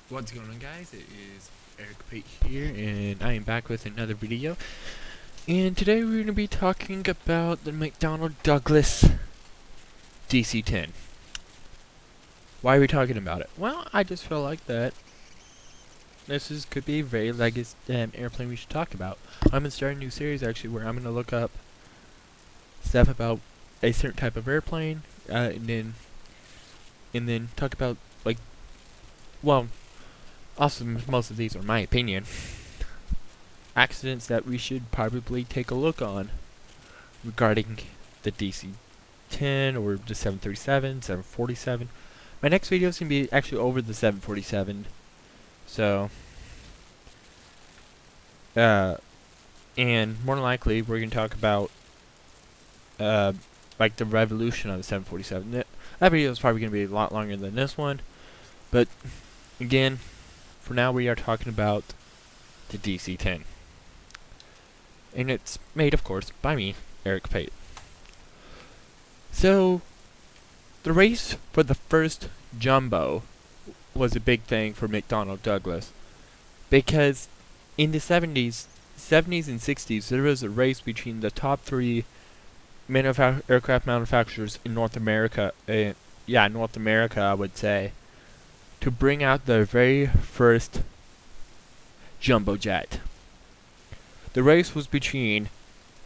What's going on, guys? It is Eric Pate here, and I am back with another video. And today we're going to be talking about the McDonnell Douglas DC-10. Why are we talking about it? Well, I just feel like that could be a very legacy airplane we should talk about. I'm going to start a new series actually where I'm going to look up stuff about a certain type of airplane, and then talk about also most of these are my opinion, accidents that we should probably take a look on regarding the DC-10 or the 737, 747. My next video is going to be actually over the 747. So, and more than likely we're going to talk about like the revolution of the 747. That video is probably going to be a lot longer than this one, but again, for now we are talking about the DC-10. And it's made, of course, by me, Eric Pate. So, the race for the first jumbo was a big thing for McDonnell Douglas, because in the 70s and 60s, there was a race between the top three aircraft manufacturers in North America, North America, I would say, to bring out the very first jumbo jet. The race was between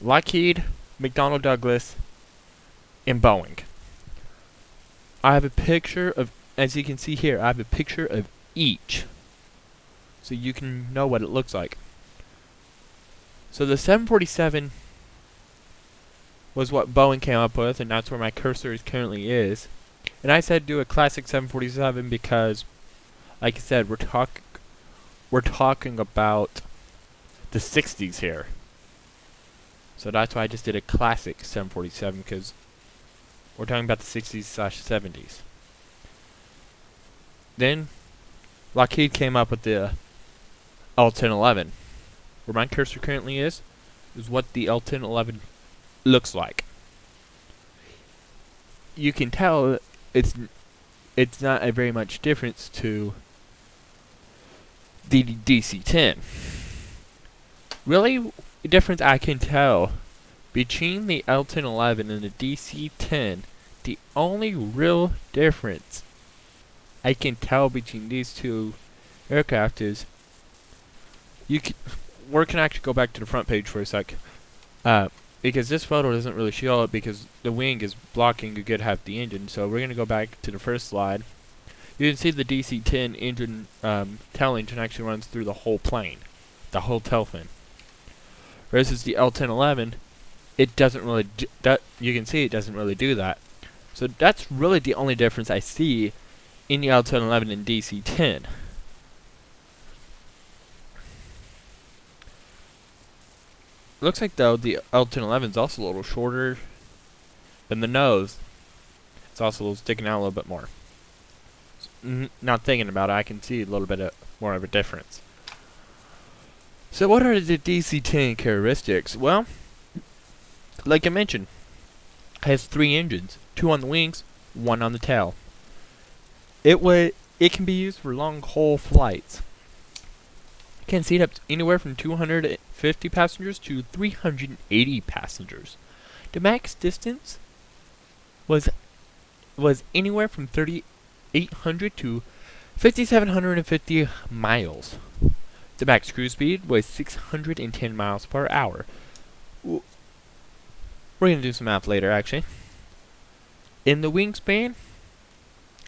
Lockheed, McDonnell Douglas, and Boeing. I have a picture of, as you can see here, I have a picture of each, so you can know what it looks like. So the 747 was what Boeing came up with, and that's where my cursor currently is. And I said do a classic 747 because, like I said, we're talking about the 60s here. So that's why I just did a classic 747, because we're talking about the 60s/70s. Then Lockheed came up with the L-1011. Where my cursor currently is what the L-1011 looks like. You can tell it's not a very much difference to the DC-10. Really, the difference I can tell between the L-1011 and the DC-10, the only real difference I can tell between these two aircraft is we can actually go back to the front page for a sec. Because this photo doesn't really show it because the wing is blocking a good half the engine. So we're going to go back to the first slide. You can see the DC-10 engine, tail engine actually runs through the whole plane, the whole tail fin. Versus the L-1011, it doesn't really you can see it doesn't really do that. So that's really the only difference I see in the L-1011 and DC-10. Looks like though the L-1011 is also a little shorter than the nose. It's also sticking out a little bit more. Not thinking about it, I can see a little bit more of a difference. So what are the DC-10 characteristics? Well, like I mentioned, it has 3 engines, 2 on the wings, 1 on the tail. It can be used for long haul flights. It can seat up anywhere from 250 passengers to 380 passengers. The max distance was anywhere from 3,800 to 5,750 miles. The max cruise speed was 610 miles per hour. We're going to do some math later, actually. And the wingspan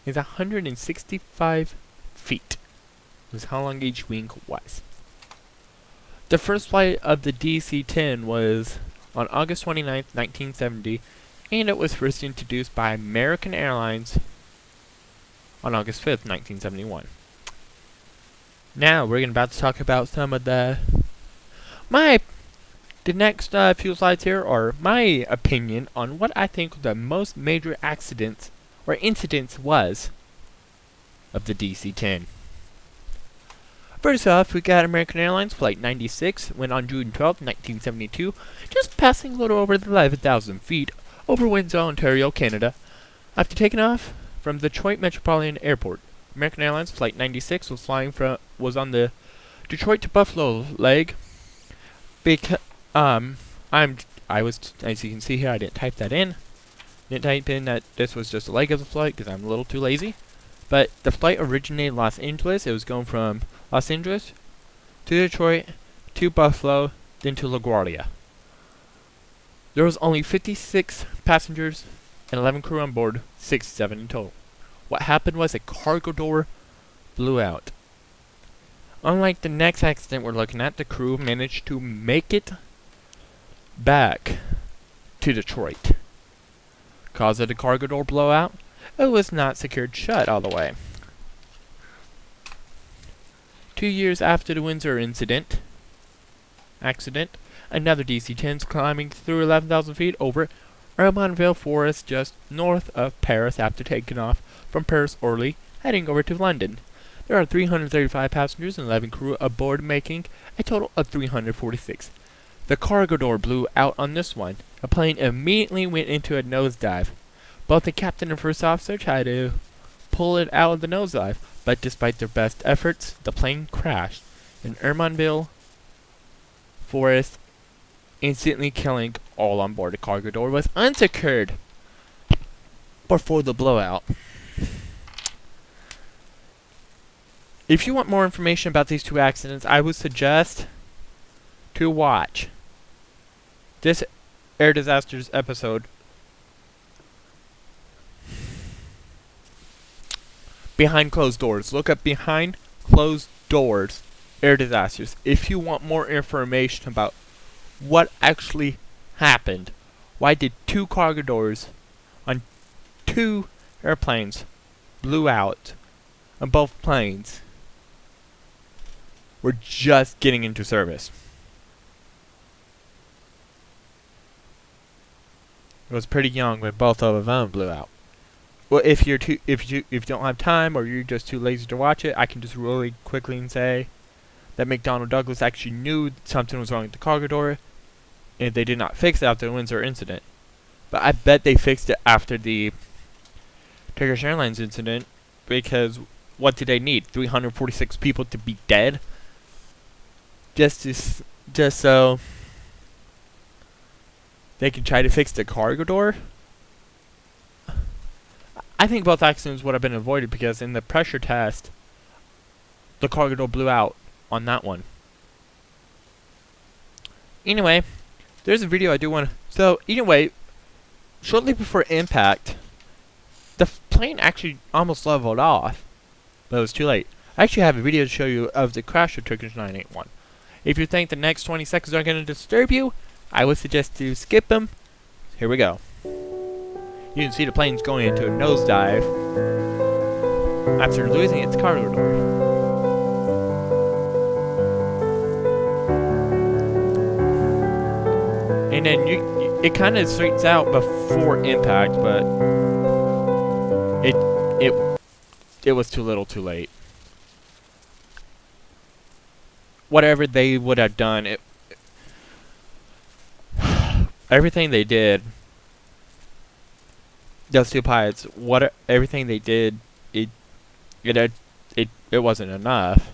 is 165 feet. Is how long each wing was. The first flight of the DC-10 was on August 29th, 1970, and it was first introduced by American Airlines on August 5th, 1971. Now we're about to talk about some of the next few slides here are my opinion on what I think the most major accidents or incidents was of the DC-10. First off, we got American Airlines Flight 96, went on June 12, 1972, just passing a little over 11,000 feet over Windsor, Ontario, Canada, after taking off from Detroit Metropolitan Airport. American Airlines Flight 96 was on the Detroit to Buffalo leg. Because as you can see here, I didn't type that in. Didn't type in that this was just a leg of the flight because I'm a little too lazy. But the flight originated in Los Angeles. It was going from Los Angeles to Detroit to Buffalo, then to LaGuardia. There was only 56 passengers and 11 crew on board, 67 in total. What happened was a cargo door blew out. Unlike the next accident we're looking at, the crew managed to make it back to Detroit. Cause of the cargo door blowout, it was not secured shut all the way. 2 years after the Windsor accident, another DC-10's climbing through 11,000 feet over Hermanville Forest just north of Paris after taking off from Paris-Orly, heading over to London. There are 335 passengers and 11 crew aboard, making a total of 346. The cargo door blew out on this one. The plane immediately went into a nosedive. Both the captain and first officer tried to pull it out of the nosedive, but despite their best efforts, the plane crashed in Hermanville Forest, instantly killing all on board. The cargo door was unsecured before the blowout. If you want more information about these two accidents, I would suggest to watch this Air Disasters episode, Behind Closed Doors. Look up Behind Closed Doors Air Disasters if you want more information about what actually happened. Why did two cargo doors on two airplanes blew out on both planes were just getting into service? It was pretty young when both of them blew out. Well, if you don't have time or you're just too lazy to watch it, I can just really quickly say that McDonnell Douglas actually knew something was wrong with the cargo door, and they did not fix it after the Windsor incident. But I bet they fixed it after the Turkish Airlines incident, because what did they need? 346 people to be dead? Just so they can try to fix the cargo door? I think both accidents would have been avoided because in the pressure test, the cargo door blew out on that one. Anyway, there's a video I do want to... So, anyway, shortly before impact, the plane actually almost leveled off, but it was too late. I actually have a video to show you of the crash of Turkish 981. If you think the next 20 seconds are going to disturb you, I would suggest to skip them. Here we go. You can see the plane's going into a nosedive after losing its cargo door. And then it kind of straightens out before impact, but it was too little, too late. Whatever they would have done, everything they did, those two pilots, everything they did, it wasn't enough.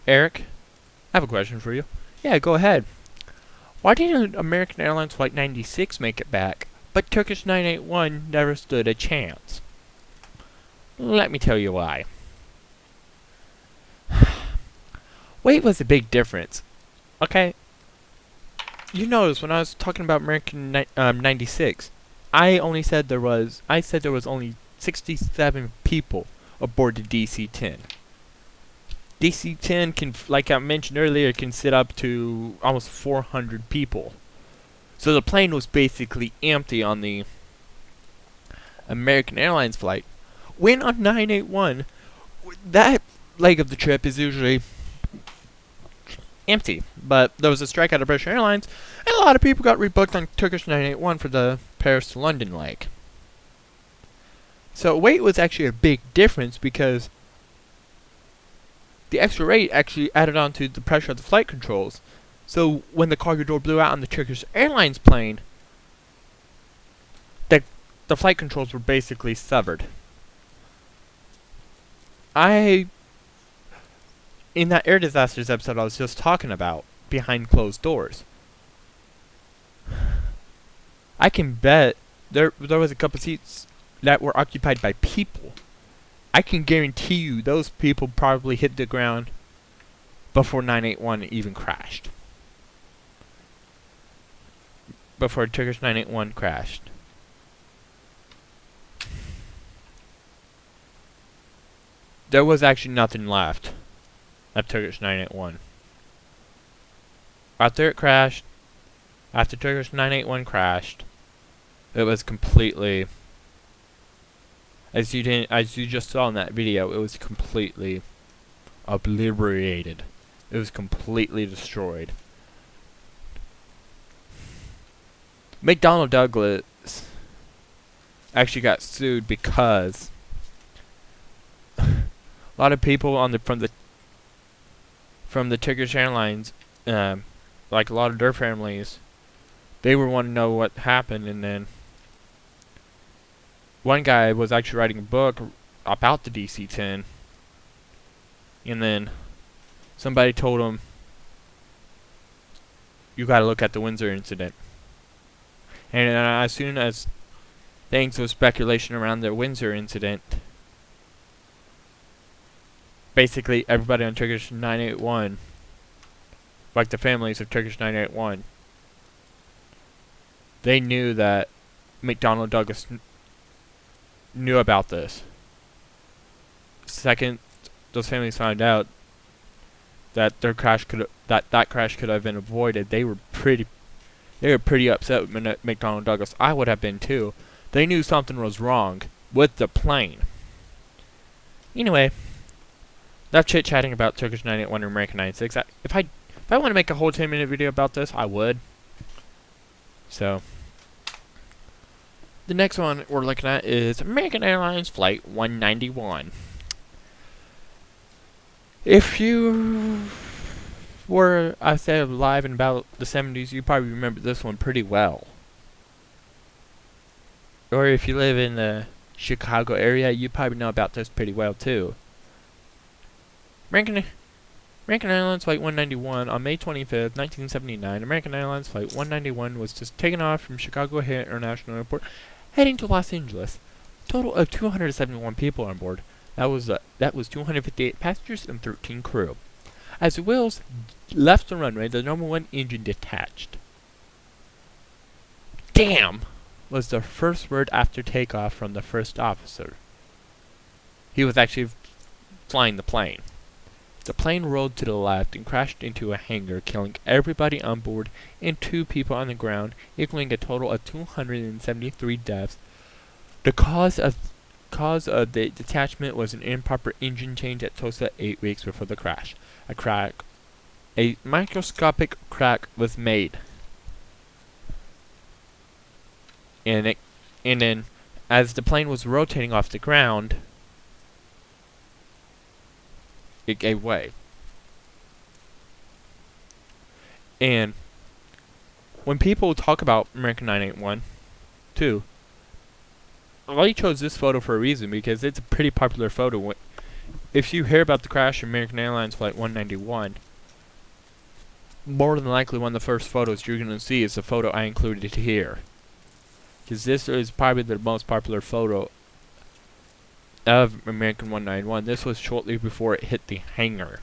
Eric, I have a question for you. Yeah, go ahead. Why didn't American Airlines Flight 96 make it back, but Turkish 981 never stood a chance? Let me tell you why. Weight was a big difference. Okay? You notice when I was talking about American 96, I said there was only 67 people aboard the DC-10. DC-10 can, like I mentioned earlier, can sit up to almost 400 people. So the plane was basically empty on the American Airlines flight. When on 981, that leg of the trip is usually empty. But there was a strike out of British Airlines, and a lot of people got rebooked on Turkish 981 for the Paris to London leg. So weight was actually a big difference because the extra weight actually added on to the pressure of the flight controls. So when the cargo door blew out on the Turkish Airlines plane, the flight controls were basically severed. In that air disasters episode I was just talking about, behind closed doors, I can bet there was a couple seats that were occupied by people. I can guarantee you those people probably hit the ground before 981 even crashed. Before Turkish 981 crashed. There was actually nothing left of Turkish 981. After it crashed, after Turkish 981 crashed, it was completely, as you just saw in that video, it was completely obliterated. It was completely destroyed. McDonnell Douglas actually got sued because a lot of people from the Turkish Airlines, like a lot of their families, they were wanting to know what happened, and then one guy was actually writing a book about the DC-10, and then somebody told him, you gotta look at the Windsor incident. And as soon as things was speculation around the Windsor incident, basically everybody on Turkish 981, like the families of Turkish 981, they knew that McDonnell Douglas knew about this. Second, those families found out that that crash could have been avoided. They were pretty upset with McDonnell Douglas. I would have been too. They knew something was wrong with the plane. Anyway, enough chit chatting about Turkish 981 and American 96. If I want to make a whole 10-minute video about this, I would. So, the next one we're looking at is American Airlines Flight 191. If you were, I say, alive in about the 70s, you probably remember this one pretty well. Or if you live in the Chicago area, you probably know about this pretty well too. American Airlines Flight 191 on May 25th, 1979. American Airlines Flight 191 was just taken off from Chicago International Airport, heading to Los Angeles. Total of 271 people on board. That was 258 passengers and 13 crew. As the wheels left the runway, the number one engine detached. "Damn!" was the first word after takeoff from the first officer. He was actually flying the plane. The plane rolled to the left and crashed into a hangar, killing everybody on board and 2 people on the ground, equaling a total of 273 deaths. The cause of the detachment was an improper engine change at Tulsa 8 weeks before the crash. A microscopic crack was made, and then as the plane was rotating off the ground, it gave way. And when people talk about American 981 too, I chose this photo for a reason, because it's a pretty popular photo. If you hear about the crash of American Airlines Flight 191, more than likely one of the first photos you're going to see is the photo I included here. Because this is probably the most popular photo of American 191. This was shortly before it hit the hangar.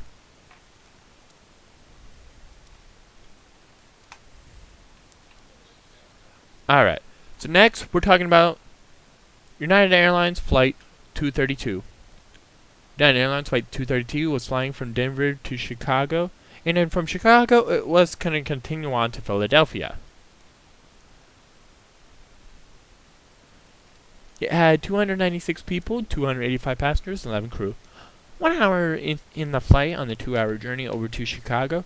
Alright, so next we're talking about United Airlines Flight 232. United Airlines Flight 232 was flying from Denver to Chicago, and then from Chicago it was going to continue on to Philadelphia. It had 296 people, 285 passengers, and 11 crew. 1 hour in the flight on the 2-hour journey over to Chicago.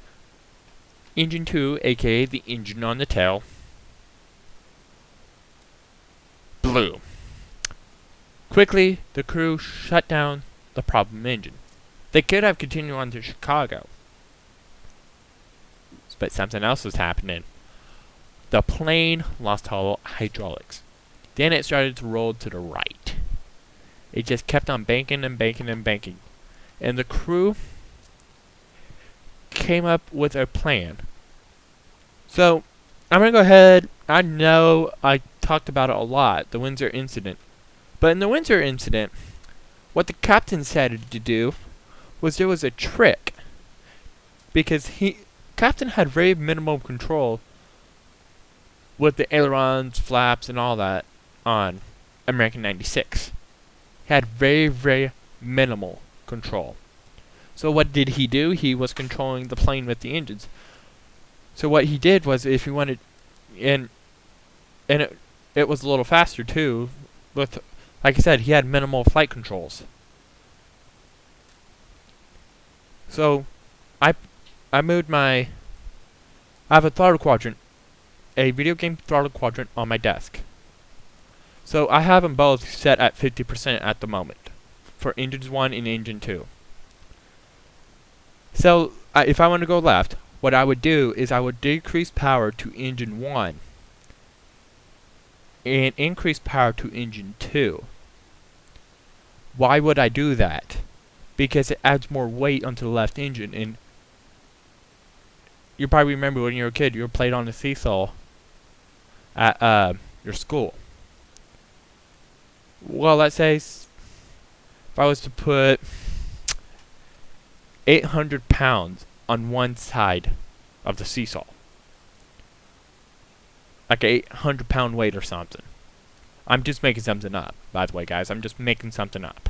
Engine 2, aka the engine on the tail, blew. Quickly, the crew shut down the problem engine. They could have continued on to Chicago, but something else was happening. The plane lost all hydraulics. Then it started to roll to the right. It just kept on banking and banking and banking. And the crew came up with a plan. So, I'm going to go ahead. I know I talked about it a lot, the Windsor incident. But in the Windsor incident, what the captain decided to do was there was a trick. Because captain had very minimal control with the ailerons, flaps, and all that on American 96. He had very, very minimal control. So what did he do? He was controlling the plane with the engines. So what he did was, if he wanted, and it was a little faster too. With, like I said, he had minimal flight controls. So I moved I have a throttle quadrant, a video game throttle quadrant on my desk. So I have them both set at 50% at the moment for engines 1 and engine 2. So if I want to go left, what I would do is I would decrease power to engine 1 and increase power to engine 2. Why would I do that? Because it adds more weight onto the left engine, and you probably remember when you were a kid, you were played on the seesaw at your school. Well, let's say if I was to put 800 pounds on one side of the seesaw, like a 800-pound weight or something. I'm just making something up, by the way, guys. I'm just making something up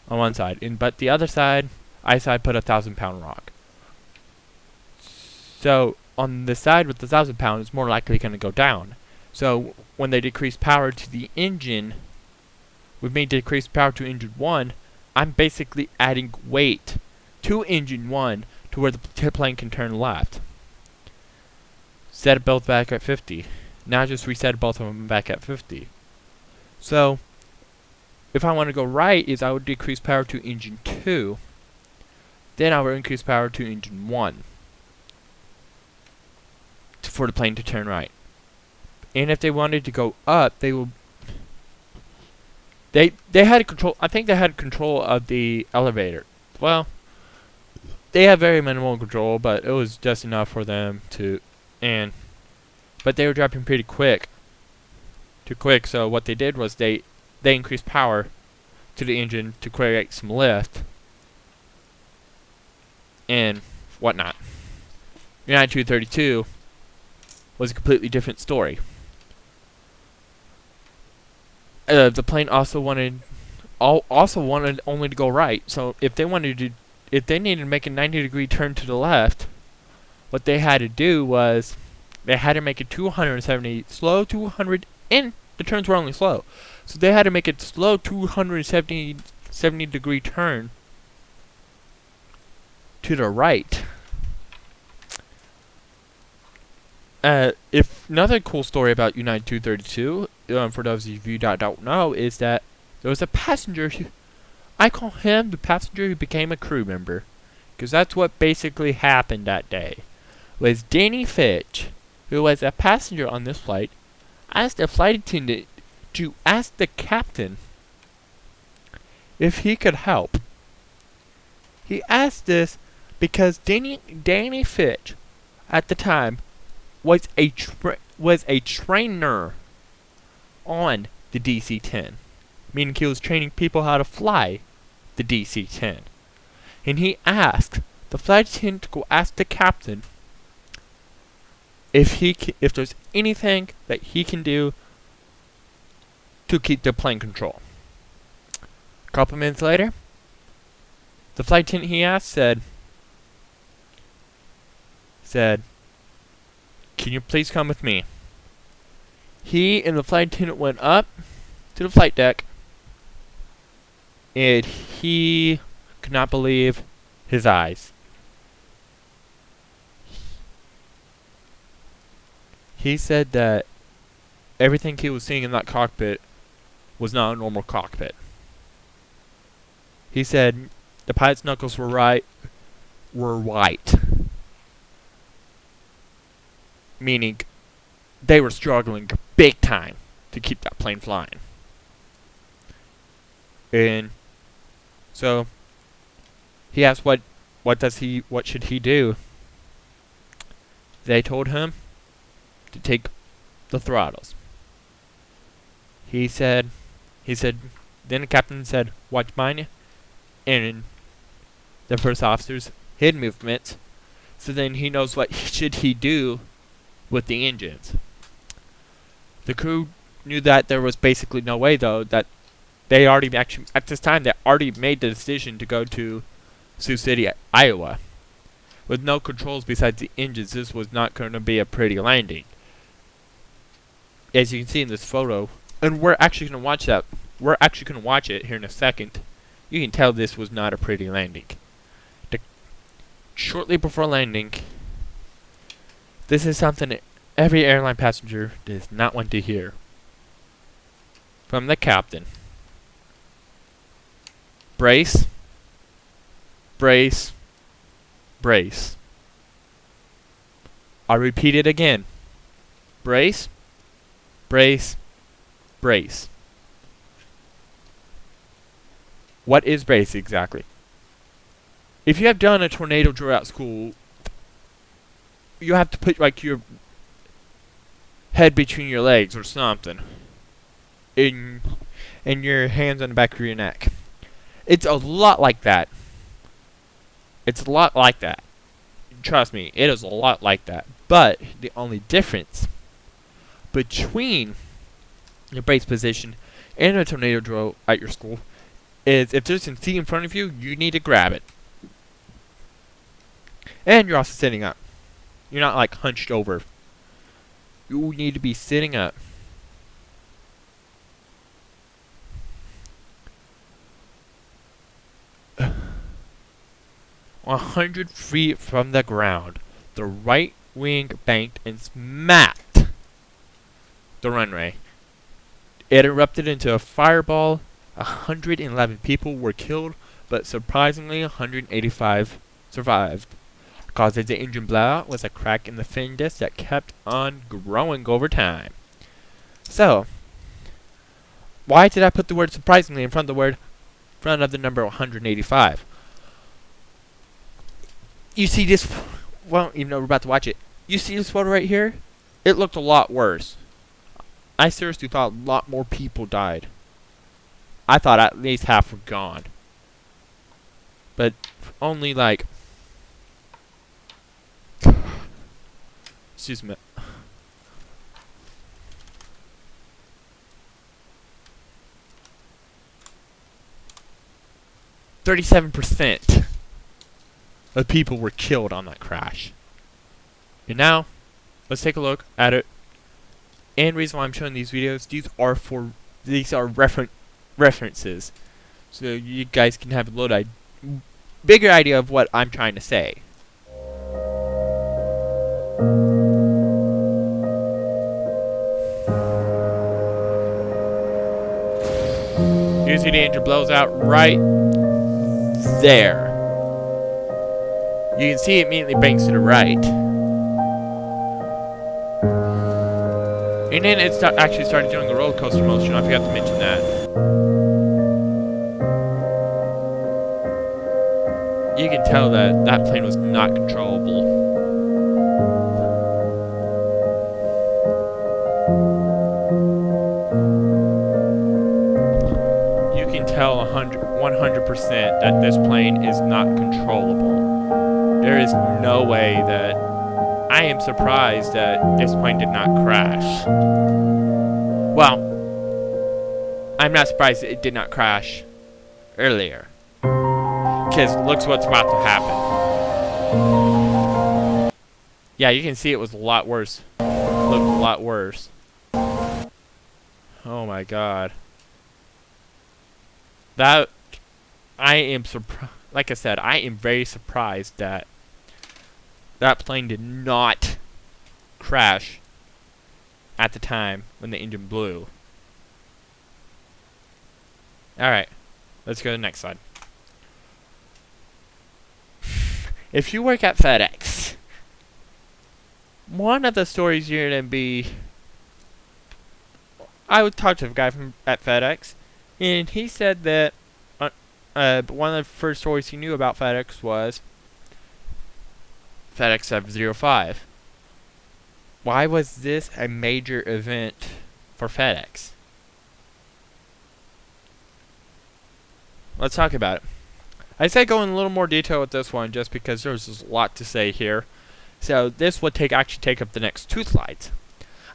on one side, but the other side, I put a 1,000-pound rock. So on the side with the 1,000 pound, it's more likely going to go down. So when they decrease power to the engine, with me decrease power to engine 1, I'm basically adding weight to engine 1 to where the plane can turn left. Set it both back at 50. Now just reset both of them back at 50. So if I want to go right, I would decrease power to engine 2. Then I would increase power to engine 1 for the plane to turn right. And if they wanted to go up, they had control. I think they had control of the elevator. Well, they had very minimal control, but it was just enough for them to. But they were dropping pretty quick. Too quick. So what they did was they increased power to the engine to create some lift and whatnot. United 232 was a completely different story. The plane also wanted only to go right. So if they needed to make a 90-degree turn to the left, what they had to do was they had to make a 270 slow 200, and the turns were only slow. So they had to make a slow 270-degree turn to the right. If another cool story about United 232, for those of you that don't know, is that there was a passenger. I call him the passenger who became a crew member, because that's what basically happened that day. Was Danny Fitch, who was a passenger on this flight, asked the flight attendant to ask the captain if he could help. He asked this because Danny Fitch, at the time, was a trainer on the DC-10, meaning he was training people how to fly the DC-10, and he asked the flight attendant to go ask the captain if there's anything that he can do to keep the plane control. A couple minutes later, the flight attendant he asked said, "Can you please come with me?" He and the flight attendant went up to the flight deck, and he could not believe his eyes. He said that everything he was seeing in that cockpit was not a normal cockpit. He said the pilot's knuckles were white. Meaning they were struggling big time to keep that plane flying. And so he asked what should he do? They told him to take the throttles. He said, then the captain said, watch mine and the first officer's head movements, so then he knows what should he do with the engines. The crew knew that there was basically no way, though, that they already actually, at this time, they already made the decision to go to Sioux City, Iowa. With no controls besides the engines, this was not going to be a pretty landing. As you can see in this photo, and we're actually going to watch that. We're actually going to watch it here in a second. You can tell this was not a pretty landing. Shortly before landing, this is something every airline passenger does not want to hear. From the captain. Brace. Brace. Brace. I repeat it again. Brace. Brace. Brace. What is brace exactly? If you have done a tornado drill at school, you have to put like your head between your legs or something, and your hands on the back of your neck. It's a lot like that. It's a lot like that. Trust me, it is a lot like that. But the only difference between your brace position and a tornado drill at your school is if there's a seat in front of you, you need to grab it. And you're also sitting up. You're not like hunched over. You need to be sitting up. Uh, 100 feet from the ground, the right wing banked and smacked the runway. It erupted into a fireball. 111 people were killed, but surprisingly 185 survived. The cause of the engine blowout was a crack in the fin disc that kept on growing over time. So, why did I put the word surprisingly in front of the number 185? You see this, well, even though we're about to watch it, you see this photo right here? It looked a lot worse. I seriously thought a lot more people died. I thought at least half were gone. But only like, excuse me. %37 of people were killed on that crash. And now, let's take a look at it. And the reason why I'm showing these videos, these are references, so you guys can have a little bigger idea of what I'm trying to say. You see the engine blows out right there. You can see it immediately banks to the right. And then it actually started doing a roller coaster motion. I forgot to mention that. You can tell that that plane was not controllable. You can tell 100% that this plane is not controllable. There is no way that... I am surprised that this plane did not crash. Well, I'm not surprised that it did not crash earlier. Because look what's about to happen. Yeah, you can see it was a lot worse. Looked a lot worse. Oh my god. That... I am surprised. Like I said, I am very surprised that that plane did not crash at the time when the engine blew. Alright, let's go to the next slide. If you work at FedEx, one of the stories you're going to be I would talk to a guy from at FedEx, and he said that one of the first stories he knew about FedEx was FedEx 705. Why was this a major event for FedEx? Let's talk about it. I say go in a little more detail with this one just because there's a lot to say here. So this would actually take up the next 2 slides.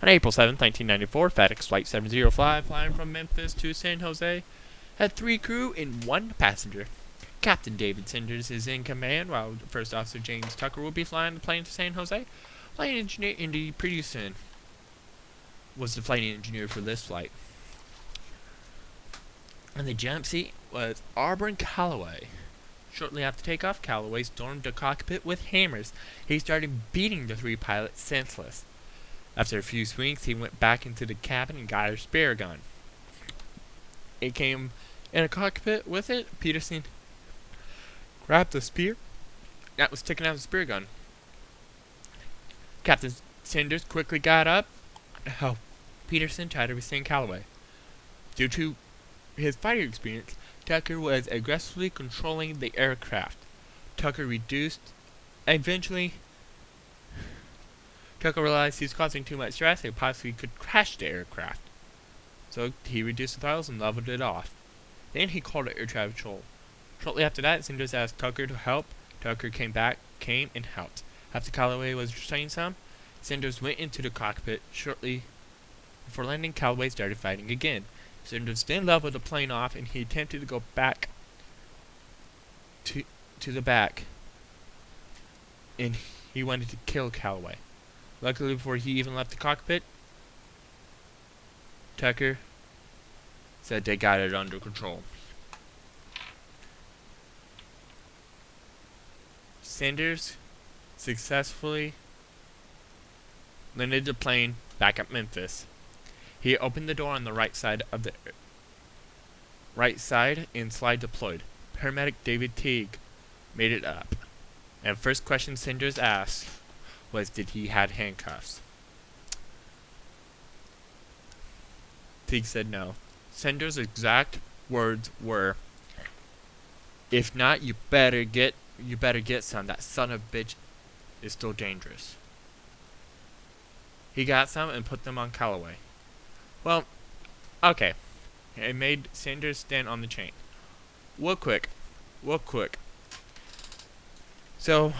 On April 7th, 1994, FedEx Flight 705, flying from Memphis to San Jose, had 3 crew and 1 passenger. Captain David Sanders is in command, while First Officer James Tucker will be flying the plane to San Jose. Flight engineer Indy Peterson was the flight engineer for this flight. And the jump seat was Auburn Calloway. Shortly after takeoff, Calloway stormed the cockpit with hammers. He started beating the 3 pilots senseless. After a few swings, he went back into the cabin and got a spear gun. It came in a cockpit with it. Peterson grabbed the spear that was sticking out of the spear gun. Captain Sanders quickly got up to help Peterson try to restrain Calloway. Due to his fighting experience, Tucker was aggressively controlling the aircraft. Eventually, Tucker realized he was causing too much stress and possibly could crash the aircraft. So he reduced the throttles and leveled it off. Then he called it air traffic control. Shortly after that, Sanders asked Tucker to help. Tucker came and helped. After Calloway was restrained some, Sanders went into the cockpit. Shortly before landing, Calloway started fighting again. Sanders then leveled the plane off and he attempted to go back to the back. And he wanted to kill Calloway. Luckily, before he even left the cockpit, Tucker said they got it under control. Sanders successfully landed the plane back at Memphis. He opened the door on the right side and slide deployed. Paramedic David Teague made it up. And first question Sanders asked was, did he have handcuffs? Teague said no. Sanders' exact words were, "If not, you better get some. That son of a bitch is still dangerous." He got some and put them on Calloway. Well, okay. It made Sanders stand on the chain. Real quick. So,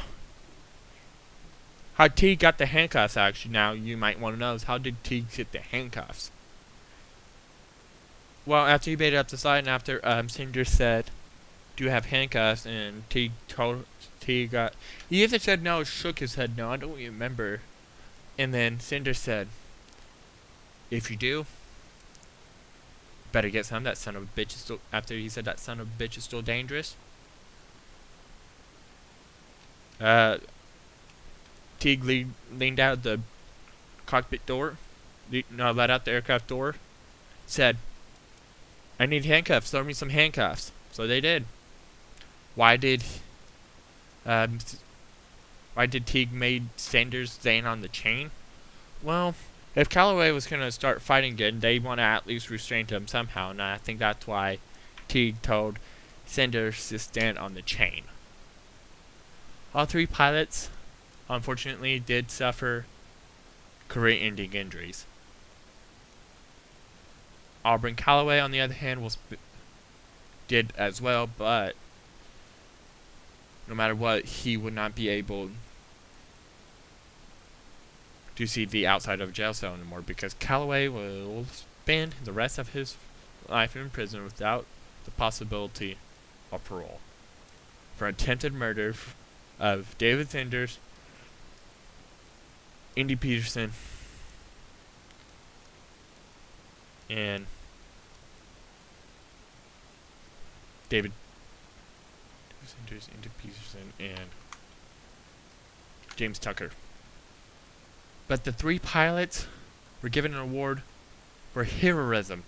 how Teague got the handcuffs, actually, now you might want to know, is how did Teague get the handcuffs? Well, after he made it up the side and after Sanders said, "Do you have handcuffs?" and Teague he either said no or shook his head no, I don't remember. And then Sanders said, "If you do, better get some. That son of a bitch is still," after he said that son of a bitch is still dangerous. Teague leaned out the cockpit door, let out the aircraft door, said, "I need handcuffs, throw me some handcuffs." So they did. Why did Teague made Sanders stand on the chain? Well, if Calloway was going to start fighting again, they want to at least restrain him somehow, and I think that's why Teague told Sanders to stand on the chain. All 3 pilots, unfortunately, did suffer career-ending injuries. Auburn Calloway, on the other hand, did as well, but no matter what, he would not be able to see the outside of a jail cell anymore, because Calloway will spend the rest of his life in prison without the possibility of parole for attempted murder of David Sanders, Indy Peterson, and David Sanders, Indy Peterson, and James Tucker. But the 3 pilots were given an award for heroism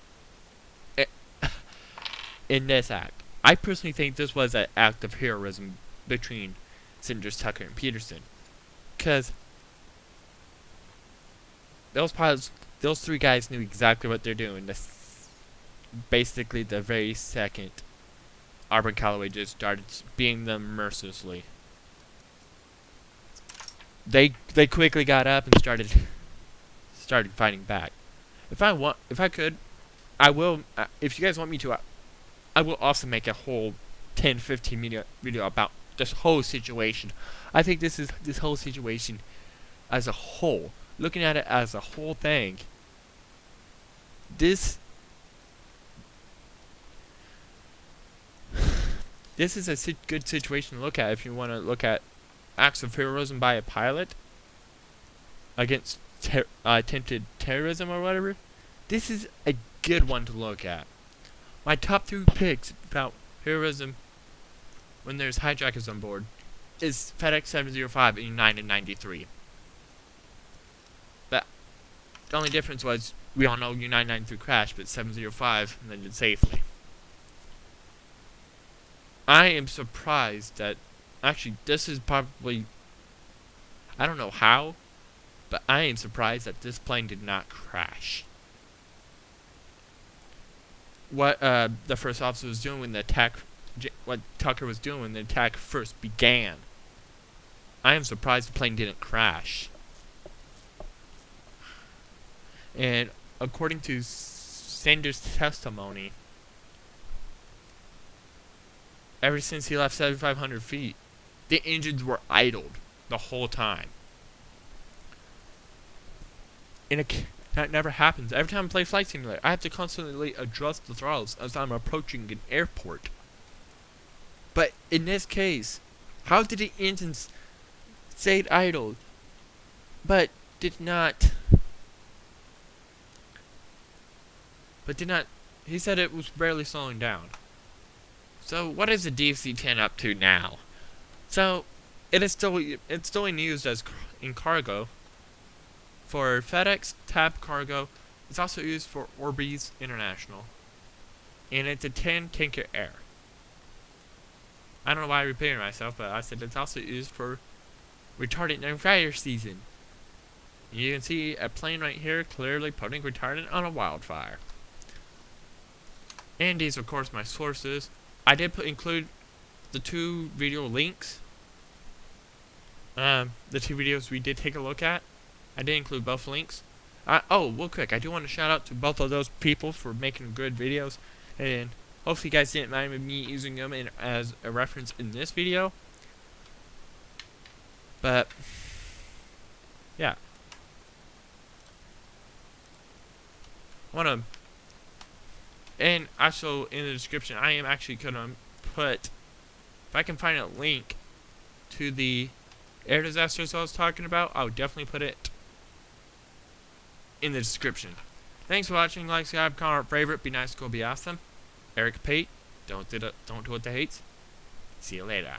in this act. I personally think this was an act of heroism between Sanders, Tucker, and Peterson, because those pilots those three guys knew exactly what they're doing. Basically, the very second Auburn Callaway just started beating them mercilessly. They quickly got up and started fighting back. If I could, I will. If you guys want me to, I will also make a whole 10-15 video about this whole situation. I think this whole situation as a whole, looking at it as a whole thing, this is a good situation to look at if you want to look at acts of heroism by a pilot against attempted terrorism or whatever. This is a good one to look at. My top 3 picks about heroism when there's hijackers on board is FedEx 705 and United 93. But the only difference was we all know United 93 crashed, but 705 landed safely. I am surprised that, actually, this is probably, I don't know how, but I am surprised that this plane did not crash. What the first officer was doing when the attack, what Tucker was doing when the attack first began. I am surprised the plane didn't crash. And according to Sanders' testimony, ever since he left 7,500 feet, the engines were idled the whole time. And that never happens. Every time I play Flight Simulator, I have to constantly adjust the throttles as I'm approaching an airport. But in this case, how did the engines stay idled, but did not? He said it was barely slowing down. So what is the DC-10 up to now? So it's still being used as in cargo for FedEx, TAP Cargo. It's also used for Orbeez International, and it's a 10 Tinker Air. I don't know why I'm repeating myself, but I said it's also used for retardant and fire season. You can see a plane right here clearly putting retardant on a wildfire. And these, of course, my sources. I did include the 2 video links. The 2 videos we did take a look at. I did include both links. Oh, real quick, I do want to shout out to both of those people for making good videos. And hopefully you guys didn't mind me using them as a reference in this video. But, yeah. And also in the description, I am actually going to put, if I can find a link to the air disasters I was talking about, I'll definitely put it in the description. Thanks for watching. Like, subscribe, comment, favorite. Be nice, go be awesome. Eric Pate. Don't do what they hate. See you later.